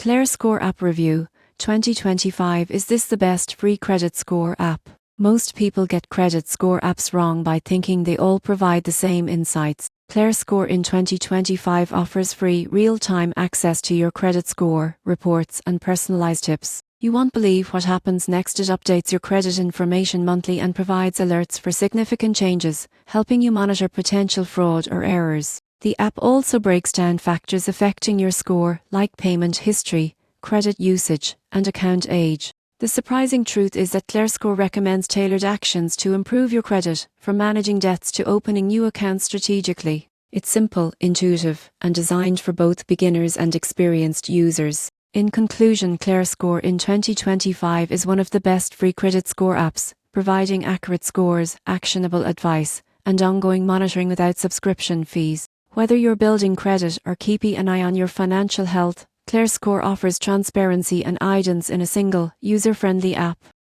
ClareScore App Review 2025. Is this the best free credit score app? Most people get credit score apps wrong by thinking they all provide the same insights. ClareScore in 2025 offers free, real-time access to your credit score, reports, and personalized tips. You won't believe what happens next. It updates your credit information monthly and provides alerts for significant changes, helping you monitor potential fraud or errors. The app also breaks down factors affecting your score, like payment history, credit usage, and account age. The surprising truth is that ClareScore recommends tailored actions to improve your credit, from managing debts to opening new accounts strategically. It's simple, intuitive, and designed for both beginners and experienced users. In conclusion, ClareScore in 2025 is one of the best free credit score apps, providing accurate scores, actionable advice, and ongoing monitoring without subscription fees. Whether you're building credit or keeping an eye on your financial health, ClareScore offers transparency and guidance in a single, user-friendly app.